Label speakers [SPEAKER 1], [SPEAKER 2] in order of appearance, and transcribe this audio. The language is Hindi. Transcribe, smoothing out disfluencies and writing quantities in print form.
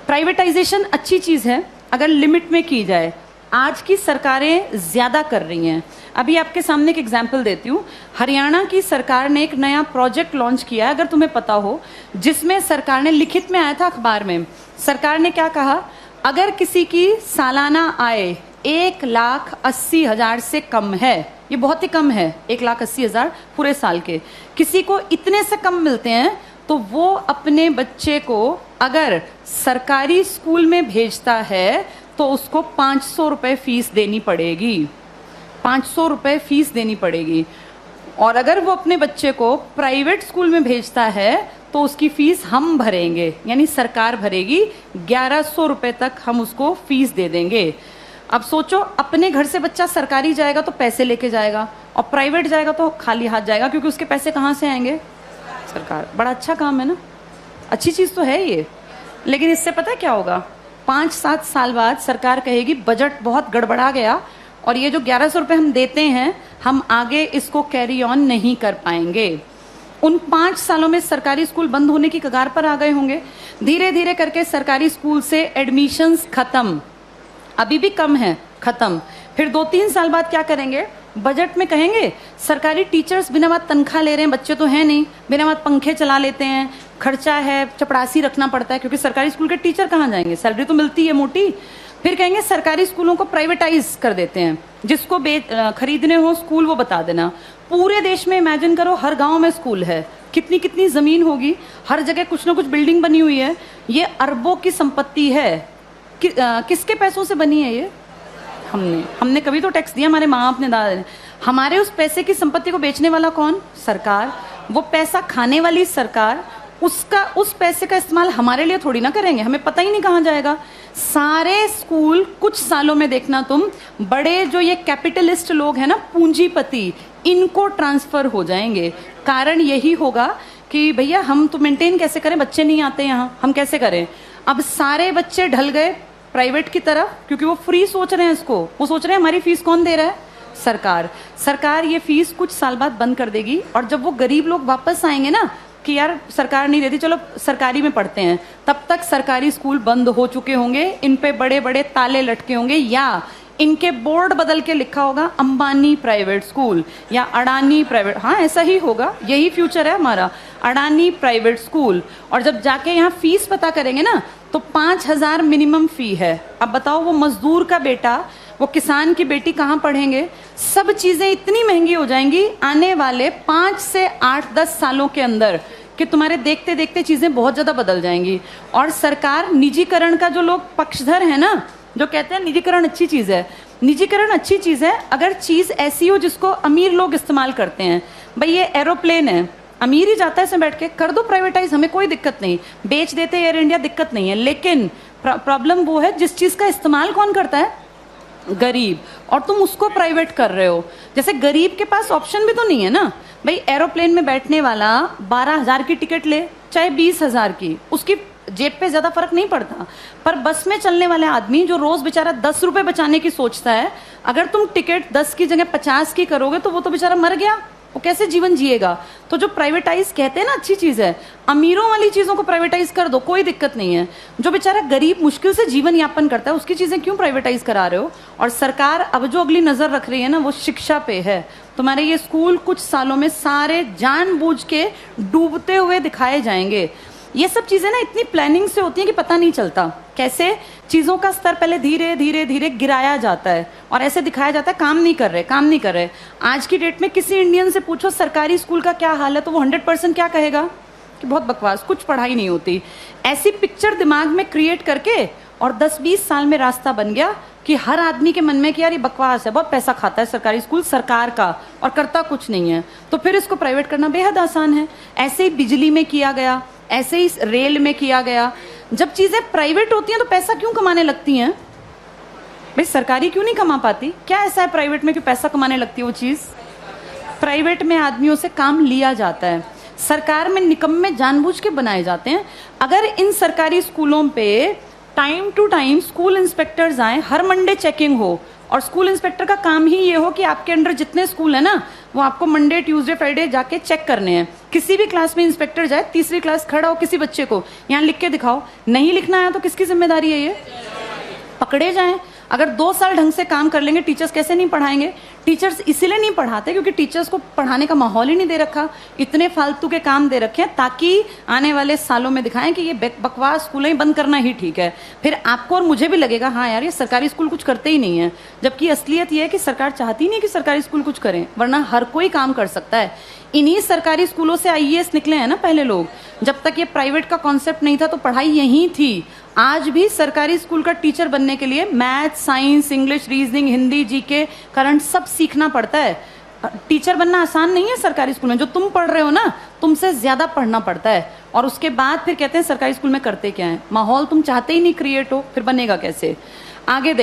[SPEAKER 1] प्राइवेटाइजेशन अच्छी चीज़ है अगर लिमिट में की जाए। आज की सरकारें ज़्यादा कर रही हैं। अभी आपके सामने एक एग्जाम्पल देती हूँ। हरियाणा की सरकार ने एक नया प्रोजेक्ट लॉन्च किया है, अगर तुम्हें पता हो, जिसमें सरकार ने, लिखित में आया था अखबार में, सरकार ने क्या कहा, अगर किसी की सालाना आय 1,80,000 से कम है, ये बहुत ही कम है, 1,80,000 पूरे साल के, किसी को इतने से कम मिलते हैं तो वो अपने बच्चे को अगर सरकारी स्कूल में भेजता है तो उसको 500 रुपये फीस देनी पड़ेगी। 500 रुपये फीस देनी पड़ेगी। और अगर वो अपने बच्चे को प्राइवेट स्कूल में भेजता है तो उसकी फीस हम भरेंगे, यानी सरकार भरेगी। 1,100 रुपये तक हम उसको फीस दे देंगे। अब सोचो, अपने घर से बच्चा सरकारी जाएगा तो पैसे लेके जाएगा, और प्राइवेट जाएगा तो खाली हाथ जाएगा, क्योंकि उसके पैसे कहाँ से आएंगे? सरकार। बड़ा अच्छा काम है ना, अच्छी चीज़ तो है ये। लेकिन इससे पता है क्या होगा? 5-7 साल बाद सरकार कहेगी बजट बहुत गड़बड़ा गया और ये जो 1,100 रुपये हम देते हैं, हम आगे इसको कैरी ऑन नहीं कर पाएंगे। उन 5 सालों में सरकारी स्कूल बंद होने की कगार पर आ गए होंगे। धीरे धीरे करके सरकारी स्कूल से एडमिशन्स खत्म, अभी भी कम है, खत्म। फिर 2-3 साल बाद क्या करेंगे? बजट में कहेंगे सरकारी टीचर्स बिना बात तनख्वाह ले रहे हैं, बच्चे तो हैं नहीं, बिना बात पंखे चला लेते हैं, खर्चा है, चपरासी रखना पड़ता है, क्योंकि सरकारी स्कूल के टीचर कहाँ जाएंगे, सैलरी तो मिलती है मोटी। फिर कहेंगे सरकारी स्कूलों को प्राइवेटाइज कर देते हैं, जिसको खरीदने हो स्कूल वो बता देना। पूरे देश में इमेजिन करो, हर गांव में स्कूल है, कितनी कितनी जमीन होगी, हर जगह कुछ ना कुछ बिल्डिंग बनी हुई है। ये अरबों की संपत्ति है। किसके पैसों से बनी है ये? हमने कभी तो टैक्स दिया, हमारे माँ बाप ने, दादा ने। हमारे उस पैसे की संपत्ति को बेचने वाला कौन? सरकार। वो पैसा खाने वाली सरकार। उस पैसे का इस्तेमाल हमारे लिए थोड़ी ना करेंगे, हमें पता ही नहीं कहाँ जाएगा। सारे स्कूल कुछ सालों में देखना तुम, बड़े जो ये कैपिटलिस्ट लोग हैं ना, पूंजीपति, इनको ट्रांसफर हो जाएंगे। कारण यही होगा कि भैया हम तो मेंटेन कैसे करें, बच्चे नहीं आते यहाँ, हम कैसे करें? अब सारे बच्चे ढल गए प्राइवेट की तरफ, क्योंकि वो फ्री सोच रहे हैं इसको। वो सोच रहे हैं हमारी फीस कौन दे रहा है? सरकार। सरकार ये फीस कुछ साल बाद बंद कर देगी, और जब वो गरीब लोग वापस आएंगे ना कि यार सरकार नहीं देती, चलो सरकारी में पढ़ते हैं, तब तक सरकारी स्कूल बंद हो चुके होंगे, इन पे बड़े बड़े ताले लटके होंगे, या इनके बोर्ड बदल के लिखा होगा अंबानी प्राइवेट स्कूल या अडानी प्राइवेट। हाँ, ऐसा ही होगा, यही फ्यूचर है हमारा, अडानी प्राइवेट स्कूल। और जब जाके यहाँ फीस पता करेंगे ना तो 5,000 मिनिमम फी है। अब बताओ, वो मजदूर का बेटा, वो किसान की बेटी कहाँ पढ़ेंगे? सब चीज़ें इतनी महंगी हो जाएंगी आने वाले 5 से 8-10 सालों के अंदर कि तुम्हारे देखते देखते चीज़ें बहुत ज़्यादा बदल जाएंगी। और सरकार निजीकरण का, जो लोग पक्षधर है ना, जो कहते हैं निजीकरण अच्छी चीज़ है, निजीकरण अच्छी चीज़ है अगर चीज़ ऐसी हो जिसको अमीर लोग इस्तेमाल करते हैं। भाई ये एरोप्लेन है, अमीर ही जाता है इसमें बैठ के, कर दो प्राइवेटाइज, हमें कोई दिक्कत नहीं, बेच देते एयर इंडिया, दिक्कत नहीं है। लेकिन प्रॉब्लम वो है जिस चीज़ का इस्तेमाल कौन करता है? गरीब। और तुम उसको प्राइवेट कर रहे हो। जैसे गरीब के पास ऑप्शन भी तो नहीं है ना भाई। एरोप्लेन में बैठने वाला 12,000 की टिकट ले, चाहे 20,000 की, उसकी जेब पे ज्यादा फर्क नहीं पड़ता। पर बस में चलने वाले आदमी जो रोज बेचारा 10 रुपए बचाने की सोचता है, अगर तुम टिकट 10 की जगह 50 की करोगे तो वो तो बेचारा मर गया, वो कैसे जीवन जिएगा? तो जो प्राइवेटाइज कहते हैं ना अच्छी चीज है, अमीरों वाली चीजों को प्राइवेटाइज कर दो, कोई दिक्कत नहीं है। जो बेचारा गरीब मुश्किल से जीवन यापन करता है उसकी चीजें क्यों प्राइवेटाइज करा रहे हो? और सरकार अब जो अगली नजर रख रही है ना, वो शिक्षा पे है। तुम्हारे ये स्कूल कुछ सालों में सारे जानबूझ के डूबते हुए दिखाए जाएंगे। ये सब चीजें ना इतनी प्लानिंग से होती हैं कि पता नहीं चलता कैसे चीजों का स्तर पहले धीरे धीरे धीरे गिराया जाता है और ऐसे दिखाया जाता है काम नहीं कर रहे, काम नहीं कर रहे। आज की डेट में किसी इंडियन से पूछो सरकारी स्कूल का क्या हाल है तो वो 100% क्या कहेगा कि बहुत बकवास, कुछ पढ़ाई नहीं होती। ऐसी पिक्चर दिमाग में क्रिएट करके और 10-20 साल में रास्ता बन गया कि हर आदमी के मन में कि यार ये बकवास है, बहुत पैसा खाता है सरकारी स्कूल सरकार का और करता कुछ नहीं है, तो फिर इसको प्राइवेट करना बेहद आसान है। ऐसे ही बिजली में किया गया, ऐसे ही रेल में किया गया। जब चीजें प्राइवेट होती हैं तो पैसा क्यों कमाने लगती हैं भाई? सरकारी क्यों नहीं कमा पाती? क्या ऐसा है प्राइवेट में कि पैसा कमाने लगती है वो चीज? प्राइवेट में आदमियों से काम लिया जाता है, सरकार में निकम्मे जानबूझ के बनाए जाते हैं। अगर इन सरकारी स्कूलों पे time to time school inspectors आए, हर मंडे चेकिंग हो, और स्कूल इंस्पेक्टर का काम ही ये हो कि आपके अंडर जितने स्कूल है ना, वो आपको मंडे ट्यूसडे फ्राइडे जाके चेक करने हैं। किसी भी क्लास में इंस्पेक्टर जाए, तीसरी क्लास खड़ा हो, किसी बच्चे को यहाँ लिख के दिखाओ, नहीं लिखना आया तो किसकी जिम्मेदारी है? ये पकड़े जाएं। अगर 2 साल ढंग से काम कर लेंगे, टीचर्स कैसे नहीं पढ़ाएंगे? टीचर्स इसीलिए नहीं पढ़ाते क्योंकि टीचर्स को पढ़ाने का माहौल ही नहीं दे रखा, इतने फालतू के काम दे रखे हैं ताकि आने वाले सालों में दिखाएं कि ये बकवास स्कूलें ही बंद करना ही ठीक है। फिर आपको और मुझे भी लगेगा हाँ यार, ये सरकारी स्कूल कुछ करते ही नहीं है, जबकि असलियत ये है कि सरकार चाहती नहीं कि सरकारी स्कूल कुछ करें, वरना हर कोई काम कर सकता है। इन्हीं सरकारी स्कूलों से आईएएस निकले हैं ना पहले लोग। जब तक ये प्राइवेट का कॉन्सेप्ट नहीं था तो पढ़ाई यहीं थी। आज भी सरकारी स्कूल का टीचर बनने के लिए math, science, English, reasoning, Hindi, GK, current सब सीखना पड़ता है। टीचर बनना आसान नहीं है सरकारी स्कूल में। जो तुम पढ़ रहे हो ना, तुमसे ज्यादा पढ़ना पड़ता है। और उसके बाद फिर कहते हैं सरकारी स्कूल में करते क्या है। माहौल तुम चाहते ही नहीं क्रिएट हो, फिर बनेगा कैसे? आगे